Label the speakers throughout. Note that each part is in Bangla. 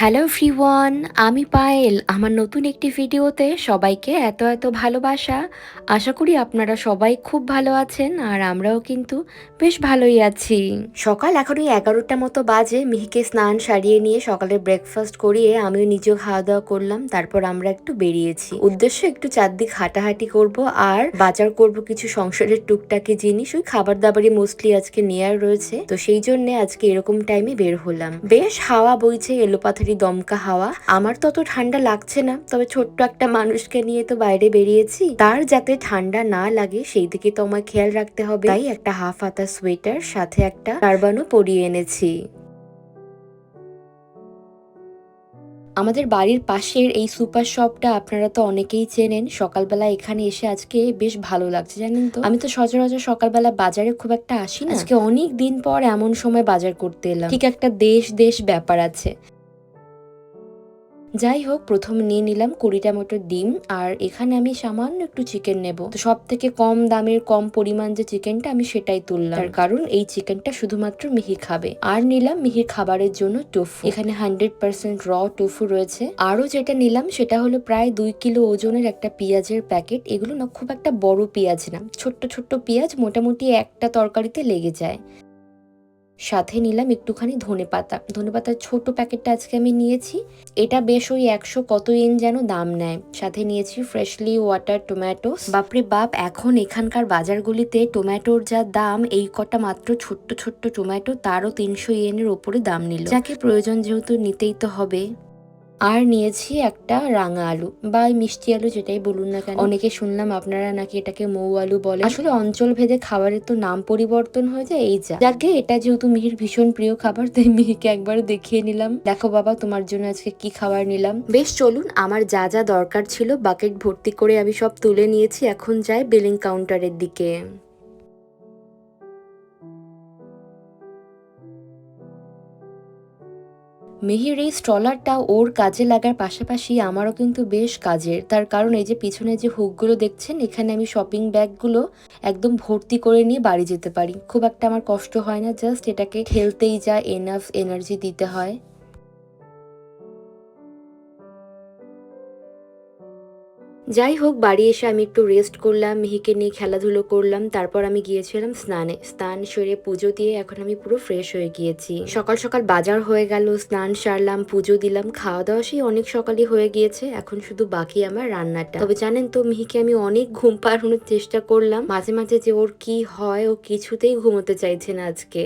Speaker 1: হ্যালো এভরিওয়ান, আমি পায়েল। আমার নতুন একটি ভিডিওতে সবাইকে এত এত ভালোবাসা। আশা করি আপনারা সবাই খুব ভালো আছেন আর আমরাও কিন্তু বেশ ভালোই আছি। সকাল এখন ওই 11টা মতো বাজে। মিহিকে স্নান সারিয়ে নিয়ে সকালে ব্রেকফাস্ট করিয়ে আমিও নিজেও খাওয়া দাওয়া করলাম। তারপর আমরা একটু বেরিয়েছি, উদ্দেশ্য একটু চারদিক হাঁটাহাঁটি করব আর বাজার করব কিছু সংসারের টুকটাকি জিনিস। ওই খাবার দাবারই মোস্টলি আজকে নেয়ার রয়েছে, তো সেই জন্য আজকে এরকম টাইমে বের হলাম। বেশ হাওয়া বইছে, এলোপাথারি দমকা হাওয়া। আমার তত ঠান্ডা লাগছে না, তবে ছোট্ট একটা মানুষকে নিয়ে তো বাইরে বেরিয়েছি, তার যাতে ঠান্ডা না লাগে সেই দিকে তো আমার খেয়াল রাখতে হবে। তাই একটা হাফ হাতা সোয়েটার সাথে একটা টারবানও পরিয়ে এনেছি। আমাদের বাড়ির পাশের এই সুপার শপটা আপনারা তো অনেকেই চেনেন। সকালবেলা এখানে এসে আজকে বেশ ভালো লাগছে, জানেন তো। আমি তো সচরাচর সকালবেলা বাজারে খুব একটা আসি না, আজকে অনেক দিন পর এমন সময় বাজার করতে এলাম। ঠিক একটা দেশ দেশ ব্যাপার আছে। যাই হোক, প্রথম নিয়ে নিলাম 20টা মতো ডিম, আর এখানে আমি সামান্য একটু চিকেন নেব। তো সব থেকে কম দামের কম পরিমাণ যে চিকেনটা আমি সেটাই তুললাম, তার কারণ এই চিকেনটা শুধুমাত্র মিহি খাবে। আর নিলাম মিহির খাবারের জন্য টোফু। এখানে 100% র টোফু রয়েছে। আরো যেটা নিলাম সেটা হলো প্রায় 2 কিলো ওজনের একটা পেঁয়াজের প্যাকেট। এগুলো না খুব একটা বড় পেঁয়াজ না, ছোট্ট ছোট্ট পেঁয়াজ, মোটামুটি একটা তরকারিতে লেগে যায়। সাথে নিলাম একটুখানি ধনেপাতা। ধনেপাতার ছোট প্যাকেটটা আজকে আমি নিয়েছি। এটা বেশ ওই 100 কত ইয়েন যেন দাম নেয়। সাথে নিয়েছি ফ্রেশলি ওয়াটার টমেটোস। বাপরে বাপ, এখন এখানকার বাজারগুলিতে টমেটোর যা দাম, এই কটা মাত্র ছোট্ট ছোট্ট টমেটো তারও 300 ইয়েনের ওপরে দাম নিল। যাকে প্রয়োজন যেহেতু নিতেই তো হবে। আর নিয়েছি একটা রাঙা আলু বা মিষ্টি আলু, যেটাই বলুন না কেন। অনেকে শুনলাম আপনারা নাকি এটাকে মৌ আলু বলে। আসলে অঞ্চল ভেদে খাবারের তো নাম পরিবর্তন হয়ে যায়, এই যা। যাকে এটা যেহেতু মিহির ভীষণ প্রিয় খাবার, তাই মিহিকে একবার দেখিয়ে নিলাম, দেখো বাবা তোমার জন্য আজকে কি খাবার নিলাম। বেশ, চলুন, আমার যা যা দরকার ছিল বাকেট ভর্তি করে আমি সব তুলে নিয়েছি। এখন যাই বিলিং কাউন্টারের দিকে। মিহির এই স্ট্রলারটা ওর কাজে লাগার পাশাপাশি আমারও কিন্তু বেশ কাজের। তার কারণ এই যে পিছনে যে হুকগুলো দেখছেন, এখানে আমি শপিং ব্যাগগুলো একদম ভর্তি করে নিয়ে বাড়ি যেতে পারি। খুব একটা আমার কষ্ট হয় না, জাস্ট এটাকে ঠেলতেই যা এনাফ এনার্জি দিতে হয়। যাই হোক, বাড়ি এসে আমি একটু রেস্ট করলাম, মিহিকে নিয়ে খেলাধুলো করলাম। তারপর আমি গিয়েছিলাম স্নানে। স্নান সেরে পুজো দিয়ে এখন আমি পুরো ফ্রেশ হয়ে গিয়েছি। সকাল সকাল বাজার হয়ে গেল, স্নান সারলাম, পুজো দিলাম, খাওয়া দাওয়া সেই অনেক সকালই হয়ে গিয়েছে। এখন শুধু বাকি আমার রান্নাটা। তবে জানেন তো, মিহিকে আমি অনেক ঘুম পাড়ানোর চেষ্টা করলাম। মাঝে মাঝে যে ওর কি হয়, ও কিছুতেই ঘুমোতে চাইছে না আজকে।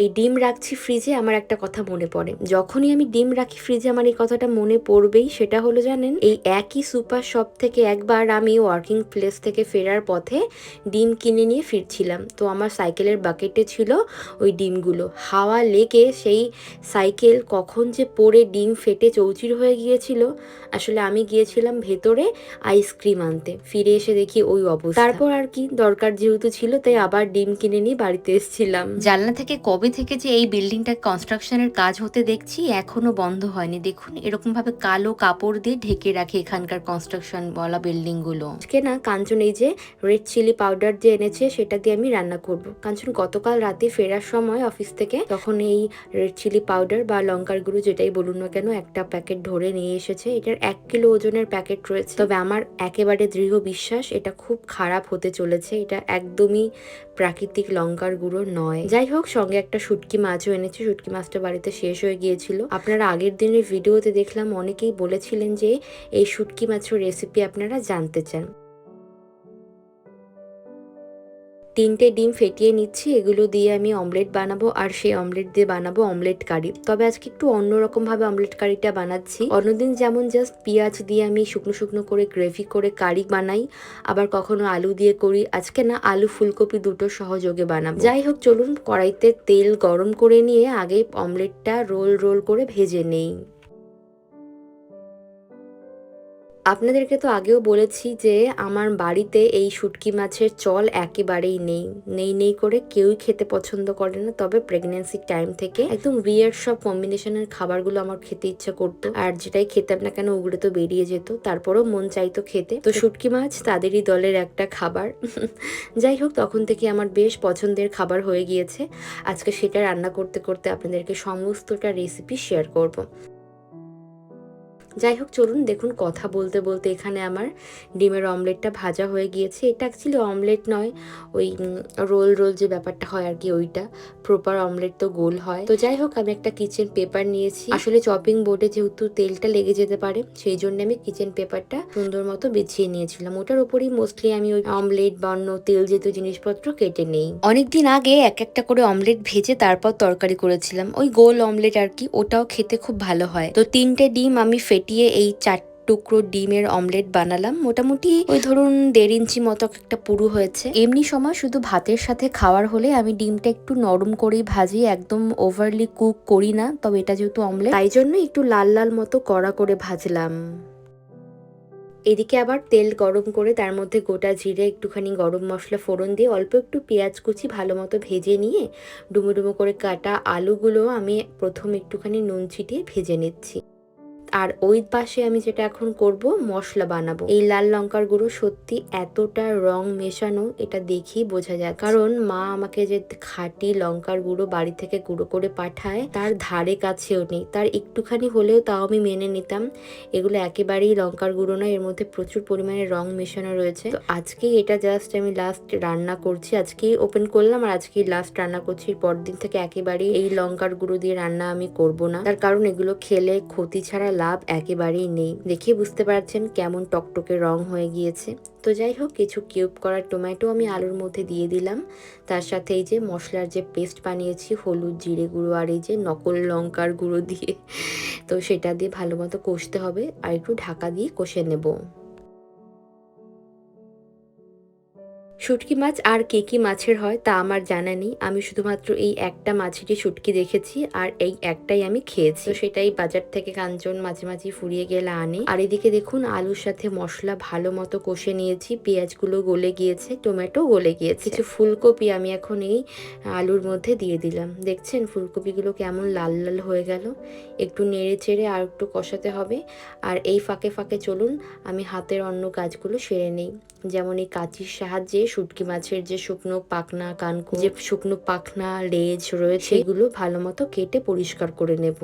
Speaker 1: এই ডিম রাখছি ফ্রিজে, আমার একটা কথা মনে পড়ে। যখনই আমি ডিম রাখি ফ্রিজে আমার এই কথাটা মনে পড়বেই। সেটা হলো জানেন, এই একই সুপার শপ থেকে একবার আমি ওয়ার্কিং প্লেস থেকে ফেরার পথে ডিম কিনে নিয়ে ফিরছিলাম। তো আমার সাইকেলের বাকেটে ছিল ওই ডিমগুলো। হাওয়া লেগে সেই সাইকেল কখন যে পড়ে ডিম ফেটে চৌচির হয়ে গিয়েছিল। আসলে আমি গিয়েছিলাম ভেতরে আইসক্রিম আনতে, ফিরে এসে দেখি ওই অবস্থা। তারপর আর কি, দরকার যেহেতু ছিল তাই আবার ডিম কিনে নিয়ে বাড়িতে এসেছিলাম। জানলা থেকে কবে থেকে যে এই বিল্ডিংটা কনস্ট্রাকশনের কাজ হতে দেখছি, এখনো বন্ধ হয়নি। দেখুন, এরকম ভাবে কালো কাপড় দিয়ে ঢেকে রাখে এখানকার কনস্ট্রাকশন বলা বিল্ডিং গুলো। আজকে না কাঞ্চন এই যে রেড চিলি পাউডার যে এনেছে, সেটা দিয়ে আমি রান্না করব। কাঞ্চন গতকাল রাতে ফেরার সময় অফিস থেকে তখন এই রেড চিলি পাউডার বা লঙ্কার গুঁড়ো যেটাই বলুন না কেন, একটা প্যাকেট ধরে নিয়ে এসেছে। এটার 1 কিলো ওজনের প্যাকেট রয়েছে। তবে আমার একেবারে দৃঢ় বিশ্বাস এটা খুব খারাপ হতে চলেছে। এটা একদমই প্রাকৃতিক লঙ্কার গুঁড়ো নয়। যাই হোক, সঙ্গে একটা শুটকি মাছও এনেছে। শুটকি মাছটা বাড়িতে শেষ হয়ে গিয়েছিল। আপনারা আগের দিনের ভিডিওতে দেখলাম অনেকেই বলেছিলেন যে এই শুটকি মাছের রেসিপি আপনারা জানতে চান। 3টে ডিম ফেটিয়ে নিচ্ছি, এগুলো দিয়ে আমি অমলেট বানাবো, আর সেই অমলেট দিয়ে বানাবো অমলেট কারি। তবে আজকে একটু অন্যরকম ভাবে অমলেট কারিটা বানাচ্ছি। অন্যদিন যেমন জাস্ট পেঁয়াজ দিয়ে আমি শুকনো শুকনো করে গ্রেভি করে কারি বানাই, আবার কখনো আলু দিয়ে করি। আজকে না আলু ফুলকপি দুটো সহযোগে বানাবো। যাই হোক, চলুন কড়াইতে তেল গরম করে নিয়ে আগে অমলেটটা রোল রোল করে ভেজে নেই। আপনাদেরকে তো আগেও বলেছি যে আমার বাড়িতে এই শুটকি মাছের চল একেবারেই নেই, নেই নেই করে কেউই খেতে পছন্দ করে না। তবে প্রেগনেন্সির টাইম থেকে একদম উইয়ার্ড সব কম্বিনেশনের খাবারগুলো আমার খেতে ইচ্ছা করতো, আর যেটাই খেতাম না কেন ওগুলো তো বেরিয়ে যেত, তারপরেও মন চাইতো খেতে। তো শুটকি মাছ তাদেরই দলের একটা খাবার। যাই হোক, তখন থেকে আমার বেশ পছন্দের খাবার হয়ে গিয়েছে। আজকে সেটা রান্না করতে করতে আপনাদেরকে সমস্তটা রেসিপি শেয়ার করব। যাই হোক, চলুন দেখুন, কথা বলতে বলতে এখানে আমার ডিমের অমলেটটা ভাজা হয়ে গিয়েছে। এটা অ্যাকচুয়ালি অমলেট নয়, ওই রোল রোল যে ব্যাপারটা হয় আর কি, ওইটা। প্রপার অমলেট তো গোল হয়। তো যাই হোক, আমি একটা কিচেন পেপার নিয়েছি। আসলে চপিং বোর্ডে যেহেতু তেলটা লেগে যেতে পারে, সেই জন্য আমি কিচেন পেপারটা সুন্দর মতো বিছিয়ে নিয়েছিলাম। ওটার উপরেই মোস্টলি আমি ওই অমলেট বা অন্য তেল জাতীয় জিনিসপত্র কেটে নেই। অনেকদিন আগে এক একটা করে অমলেট ভেজে তারপর তরকারি করেছিলাম, ওই গোল অমলেট আর কি, ওটাও খেতে খুব ভালো হয়। তো 3টে ডিম আমি ফেটিয়ে এই 4 টুকরো ডিমের অমলেট বানালাম। মোটামুটি ওই ধরুন 1.5 ইঞ্চি মতো একটা পুরু হয়েছে। এমনি সময় শুধু ভাতের সাথে খাওয়ার হলে আমি ডিমটা একটু নরম করেই ভাজি, একদম ওভারলি কুক করি না। তবে এটা যেহেতু অমলেট, তাই জন্য একটু লাল লাল মতো কড়া করে ভাজলাম। এদিকে আবার তেল গরম করে তার মধ্যে গোটা জিরে, একটুখানি গরম মশলা ফোড়ন দিয়ে অল্প একটু পেঁয়াজ কুচি ভালো মতো ভেজে নিয়ে ডুমো ডুমো করে কাটা আলুগুলো আমি প্রথম একটুখানি নুন ছিটিয়ে ভেজে নিচ্ছি। আর ওই পাশে আমি যেটা এখন করব, মশলা বানাবো। এই লাল লঙ্কার গুঁড়ো সত্যি এতটা রং মেশানো, এটা দেখেই বোঝা যায়। কারণ মা আমাকে যে খাঁটি লঙ্কার গুঁড়ো বাড়ি থেকে গুঁড়ো করে পাঠায়, তার ধারে কাছেও নেই। তার একটুখানি হলেও তাও আমি মেনে নিতাম। এগুলো একেবারেই লঙ্কার গুঁড়ো নয়, এর মধ্যে প্রচুর পরিমাণে রং মেশানো রয়েছে। তো আজকেই এটা জাস্ট আমি লাস্ট রান্না করছি, আজকেই ওপেন করলাম আর আজকেই লাস্ট রান্না করছি। পরদিন থেকে একেবারেই এই লঙ্কার গুঁড়ো দিয়ে রান্না আমি করব না। তার কারণ এগুলো খেলে ক্ষতি ছাড়া লাভ একেবারেই নেই। দেখে বুঝতে পারছেন কেমন টকটকে রং হয়ে গিয়েছে। তো যাই হোক, কিছু কিউব করা টমেটো আমি আলুর মধ্যে দিয়ে দিলাম। তার সাথে এই যে মশলার যে পেস্ট বানিয়েছি, হলুদ, জিরে গুঁড়ো আর এই যে নকল লঙ্কার গুঁড়ো দিয়ে, তো সেটা দিয়ে ভালো মতো কষতে হবে আর একটু ঢাকা দিয়ে কষে নেব। শুটকি মাছ আর কি মাছের হয় তা আমার জানা নেই। আমি শুধুমাত্র এই একটা মাছেরই শুটকি দেখেছি আর এই একটাই আমি খেয়েছি। তো সেটাই বাজার থেকে কাঞ্চন মাঝে মাঝে ফুরিয়ে গেলে আনে। আর এদিকে দেখুন, আলুর সাথে মশলা ভালো মতো কষে নিয়েছি, পেঁয়াজগুলো গলে গিয়েছে, টমেটো গলে গিয়েছে। কিছু ফুলকপি আমি এখন এই আলুর মধ্যে দিয়ে দিলাম। দেখছেন ফুলকপিগুলো কেমন লাল লাল হয়ে গেল। একটু নেড়ে চেড়ে আর একটু কষাতে হবে। আর এই ফাঁকে ফাঁকে চলুন আমি হাতের অন্য কাজগুলো সেরে নেই। যেমন এই কাঁচির সাহায্যে শুটকি মাছের যে শুকনো পাখনা, কানকো, যে শুকনো পাখনা লেজ রয়েছে, এগুলো ভালো মতো কেটে পরিষ্কার করে নেব।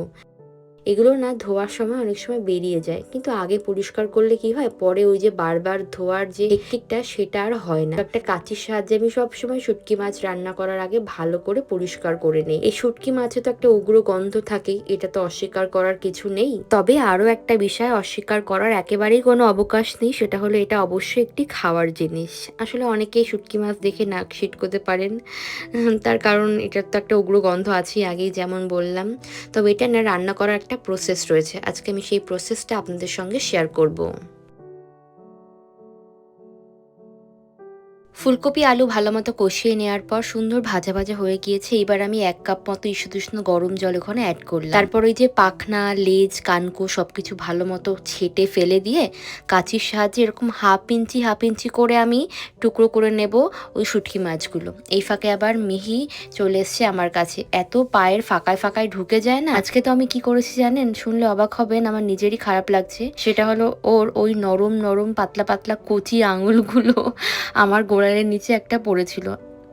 Speaker 1: এগুলো না ধোয়ার সময় অনেক সময় বেরিয়ে যায়, কিন্তু আগে পরিষ্কার করলে কি হয়, পরে ওই যে বারবার ধোয়ার যে টেকনিকটা সেটা আর হয় না। একটা কাঁচির সাহায্যে আমি সবসময় শুটকি মাছ রান্না করার আগে ভালো করে পরিষ্কার করে নেই। এই শুটকি মাছে তো একটা উগ্র গন্ধ থাকেই, এটা তো অস্বীকার করার কিছু নেই। তবে আরো একটা বিষয় অস্বীকার করার একেবারেই কোনো অবকাশ নেই, সেটা হলো এটা অবশ্যই একটি খাওয়ার জিনিস। আসলে অনেকেই শুটকি মাছ দেখে নাক ছিটকোতে পারেন, তার কারণ এটার তো একটা উগ্র গন্ধ আছেই, আগেই যেমন বললাম। তবে এটা না রান্না করার একটা প্রসেস রয়েছে, আজকে আমি সেই প্রসেসটা আপনাদের সঙ্গে শেয়ার করব। ফুলকপি আলু ভালো মতো কষিয়ে নেওয়ার পর সুন্দর ভাজা ভাজা হয়ে গিয়েছে। এবার আমি 1 কাপ মতো ঈষদুষ্ণ গরম জল ওখানে অ্যাড করলাম। তারপর ওই যে পাখনা, লেজ, কানকো সবকিছু ভালো মতো ছেটে ফেলে দিয়ে কাঁচির সাহায্যে এরকম হাফ ইঞ্চি করে আমি টুকরো করে নেব ওই শুটকি মাছগুলো। এই ফাঁকে আবার মিহি চলে এসছে আমার কাছে, এত পায়ের ফাঁকায় ফাঁকায় ঢুকে যায় না। আজকে তো আমি কি করেছি জানেন, শুনলে অবাক হবেন, আমার নিজেরই খারাপ লাগছে। সেটা হলো ওর ওই নরম নরম পাতলা পাতলা কচি আঙুলগুলো আমার গোড়ালির নিচে একটা পড়েছিল,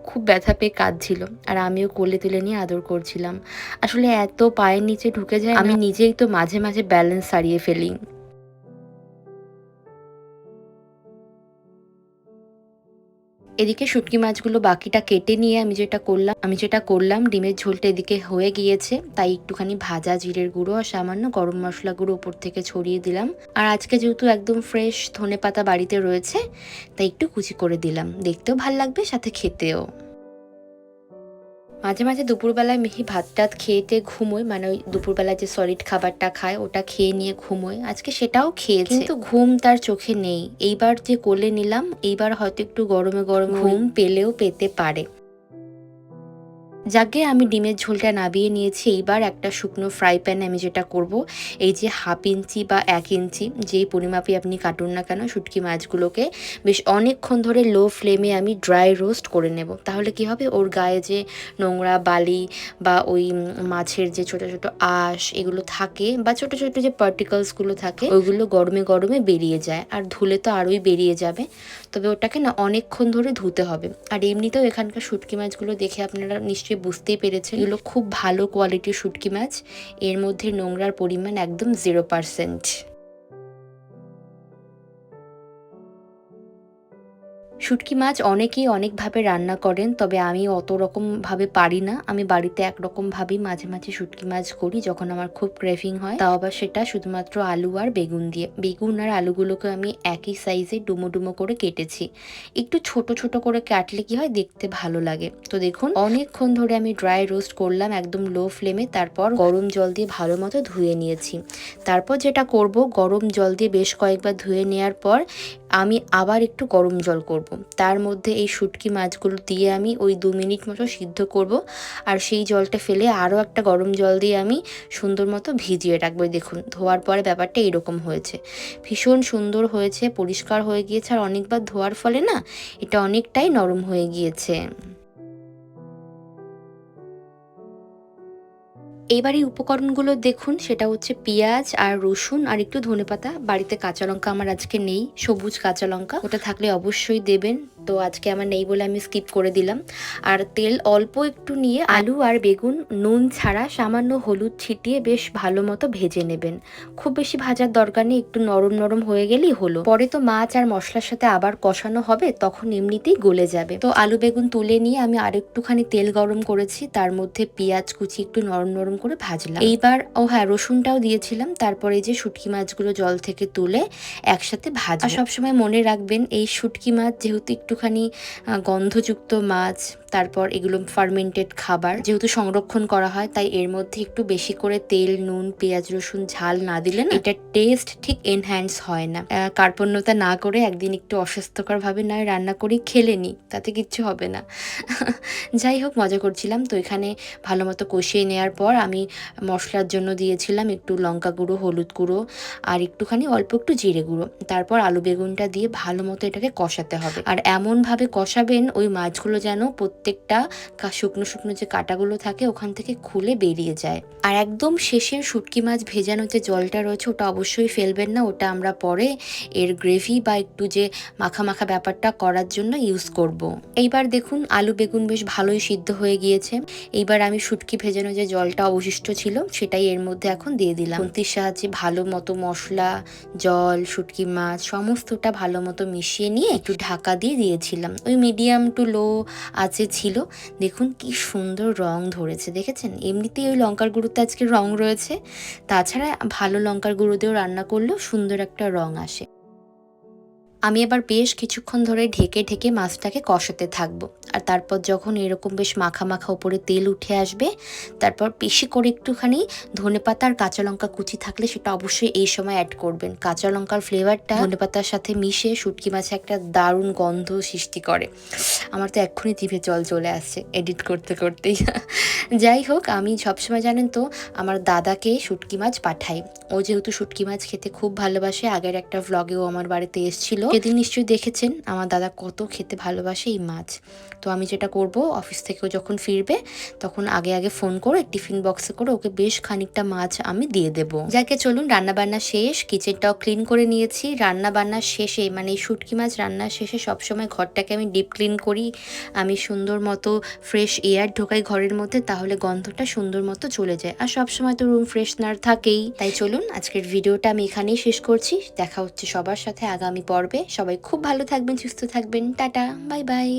Speaker 1: খুব ব্যথা পেয়ে কাঁদছিল, আর আমিও কোলে তুলে নিয়ে আদর করছিলাম। আসলে এত পায়ের নিচে ঢুকে যায়, আমি নিজেই তো মাঝে মাঝে ব্যালেন্স হারিয়ে ফেলি। এদিকে শুটকি মাছগুলো বাকিটা কেটে নিয়ে আমি যেটা করলাম ডিমের ঝোলটা এদিকে হয়ে গিয়েছে, তাই একটুখানি ভাজা জিরের গুঁড়ো আর সামান্য গরম মশলা গুঁড়ো উপর থেকে ছড়িয়ে দিলাম। আর আজকে যেহেতু একদম ফ্রেশ ধনেপাতা বাড়িতে রয়েছে, তাই একটু কুচি করে দিলাম, দেখতেও ভাল লাগবে সাথে খেতেও। মাঝে মাঝে দুপুরবেলায় মিহি ভাত টাত খেয়েতে ঘুমোয়, মানে ওই দুপুরবেলায় যে সলিড খাবারটা খায় ওটা খেয়ে নিয়ে ঘুমোয়। আজকে সেটাও খেয়েছে, কিন্তু ঘুম তার চোখে নেই। এইবার যে কোলে নিলাম, এইবার হয়তো একটু গরমে গরমে ঘুম পেলেও পেতে পারে। যাকে আমি ডিমের ঝোলটা নাবিয়ে নিয়েছি। এইবার একটা শুকনো ফ্রাই প্যানে আমি যেটা করব, এই যে 1/2 ইঞ্চি বা 1 ইঞ্চি যেই পরিমাপে আপনি কাটুন না কেন, শুটকি মাছগুলোকে বেশ অনেকক্ষণ ধরে লো ফ্লেমে আমি ড্রাই রোস্ট করে নেব। তাহলে কি হবে, ওর গায়ে যে নোংরা বালি বা ওই মাছের যে ছোট ছোট আঁশ এগুলো থাকে বা ছোট ছোট যে পার্টিকলসগুলো থাকে ওইগুলো গরমে গরমে বেরিয়ে যায়, আর ধুলে তো আরোই বেরিয়ে যাবে। তবে ওটাকে না অনেকক্ষণ ধরে ধুতে হবে। আর এমনিতেও এখানকার শুটকি মাছগুলো দেখে আপনারা নিশ্চয়ই বুঝতেই পেরেছেন, এগুলো খুব ভালো কোয়ালিটির শুটকি মাছ। এর মধ্যে নোংরার পরিমাণ একদম 0%। শুটকি মাছ অনেকেই অনেকভাবে রান্না করেন, তবে আমি অত রকমভাবে পারি না। আমি বাড়িতে একরকমভাবেই মাঝে মাঝে শুটকি মাছ করি যখন আমার খুব ক্রেভিং হয়, তাও আবার সেটা শুধুমাত্র আলু আর বেগুন দিয়ে। বেগুন আর আলুগুলোকে আমি একই সাইজে ডুমো ডুমো করে কেটেছি। একটু ছোট ছোট করে কাটলে কি হয়, দেখতে ভালো লাগে। তো দেখুন অনেকক্ষণ ধরে আমি ড্রাই রোস্ট করলাম একদম লো ফ্লেমে, তারপর গরম জল দিয়ে ভালো মতো ধুয়ে নিয়েছি। তারপর যেটা করব, গরম জল দিয়ে বেশ কয়েকবার ধুয়ে নেওয়ার পর আমি আবার একটু গরম জল করব। তার মধ্যে এই শুটকি মাছগুলো দিয়ে আমি ওই 2 মিনিট মতো সিদ্ধ করব। আর সেই জলটা ফেলে আরও একটা গরম জল দিয়ে আমি সুন্দর মতো ভিজিয়ে রাখবো। দেখুন ধোয়ার পরে ব্যাপারটা এরকম হয়েছে, ভীষণ সুন্দর হয়েছে, পরিষ্কার হয়ে গিয়েছে। আর অনেকবার ধোয়ার ফলে না এটা অনেকটাই নরম হয়ে গিয়েছে। এইবার এই উপকরণগুলো দেখুন, সেটা হচ্ছে পেঁয়াজ আর রসুন আর একটু ধনেপাতা। বাড়িতে কাঁচা লঙ্কা আমার আজকে নেই, সবুজ কাঁচা লঙ্কা, ওটা থাকলে অবশ্যই দেবেন। তো আজকে আমার নেই বলে আমি স্কিপ করে দিলাম। আর তেল অল্প একটু নিয়ে আলু আর বেগুন নুন ছাড়া সামান্য হলুদ ছিটিয়ে বেশ ভালো মতো ভেজে নেবেন। খুব বেশি ভাজার দরকার নেই, একটু নরম নরম হয়ে গেলেই হলো। পরে তো মাছ আর মশলার সাথে আবার কষানো হবে, তখন এমনিতেই গলে যাবে। তো আলু বেগুন তুলে নিয়ে আমি আরেকটুখানি তেল গরম করেছি, তার মধ্যে পেঁয়াজ কুচি একটু নরম নরম করে ভাজলাম। এইবার হ্যাঁ, রসুনটাও দিয়েছিলাম। তারপরে যে শুটকি মাছগুলো জল থেকে তুলে একসাথে ভাজা। আর সবসময় মনে রাখবেন, এই শুটকি মাছ যেহেতু একটুখানি গন্ধযুক্ত মাছ, তারপর এগুলো ফার্মেন্টেড খাবার যেহেতু সংরক্ষণ করা হয়, তাই এর মধ্যে একটু বেশি করে তেল নুন পেঁয়াজ রসুন ঝাল না দিলে না এটা টেস্ট ঠিক এনহ্যান্স হয় না। কার্পণ্যতা না করে একদিন একটু অস্বাস্থ্যকর ভাবে নয় রান্না করি, খেলে নি, তাতে কিচ্ছু হবে না। যাই হোক, মজা করছিলাম। তো এখানে ভালো মতো কষিয়ে নেওয়ার পর আমি মশলার জন্য দিয়েছিলাম একটু লঙ্কা গুঁড়ো, হলুদ গুঁড়ো আর একটুখানি অল্প একটু জিরে গুঁড়ো। তারপর আলু বেগুনটা দিয়ে ভালো মতো এটাকে কষাতে হবে। আর এমনভাবে কষাবেন ওই মাছগুলো যেন প্রত্যেকটা শুকনো শুকনো যে কাঁটাগুলো থাকে ওখান থেকে খুলে বেরিয়ে যায়। আর একদম শেষে শুটকি মাছ ভেজানো যে জলটা রয়েছে ওটা অবশ্যই ফেলবেন না, ওটা আমরা পরে এর গ্রেভি বা একটু যে মাখা মাখা ব্যাপারটা করার জন্য ইউজ করব। এইবার দেখুন আলু বেগুন বেশ ভালোই সিদ্ধ হয়ে গিয়েছে। এইবার আমি শুটকি ভেজানো যে জলটা অবশিষ্ট ছিল সেটাই এর মধ্যে এখন দিয়ে দিলাম। খুন্তির সাহায্যে ভালো মতো মশলা জল শুটকি মাছ সমস্তটা ভালো মতো মিশিয়ে নিয়ে একটু ঢাকা দিয়ে দিয়েছিলাম। ওই মিডিয়াম টু লো আছে ছিল। দেখুন কি সুন্দর রং ধরেছে, দেখেছেন? এমনিতেই ওই লঙ্কার গুঁড়োতে আজকে রং রয়েছে, তাছাড়া ভালো লঙ্কার গুঁড়ো দিয়েও রান্না করলেও সুন্দর একটা রং আসে। আমি এবার বেশ কিছুক্ষণ ধরে ঢেকে ঢেকে মাছটাকে কষাতে থাকবো। আর তারপর যখন এরকম বেশ মাখা মাখা উপরে তেল উঠে আসবে, তারপর বেশি করে একটুখানি ধনেপাতা আর কাঁচা লঙ্কা কুচি থাকলে সেটা অবশ্যই এই সময় অ্যাড করবেন। কাঁচা লঙ্কার ফ্লেভারটা ধনেপাতার সাথে মিশে শুটকি মাছে একটা দারুণ গন্ধ সৃষ্টি করে। আমার তো এক্ষুনি জিভে জল চলে আসছে এডিট করতে করতেই। যাই হোক, আমি সবসময় জানেন তো আমার দাদাকে শুটকি মাছ পাঠাই। ও যেহেতু শুটকি মাছ খেতে খুব ভালোবাসে, আগের একটা ভ্লগেও আমার বাড়িতে এসেছিল, সেদিন নিশ্চয়ই দেখেছেন আমার দাদা কত খেতে ভালোবাসে এই মাছ। তো আমি যেটা করব, অফিস থেকেও যখন ফিরবে তখন আগে আগে ফোন করে টিফিন বক্সে করে ওকে বেশ খানিকটা মাছ আমি দিয়ে দেবো। যাকে চলুন, রান্নাবান্না শেষ, কিচেনটাও ক্লিন করে নিয়েছি। রান্নাবান্না শেষে মানে এই শুটকি মাছ রান্নার শেষে সবসময় ঘরটাকে আমি ডিপ ক্লিন করি। আমি সুন্দর মতো ফ্রেশ এয়ার ঢোকাই ঘরের মধ্যে, তাহলে গন্ধটা সুন্দর মতো চলে যায়। আর সবসময় তো রুম ফ্রেশনার থাকেই। তাই চলুন আজকের ভিডিওটা আমি এখানেই শেষ করছি। দেখা হচ্ছে সবার সাথে আগামী পর্বে। সবাই খুব ভালো থাকবেন, সুস্থ থাকবেন। Tata, bye bye.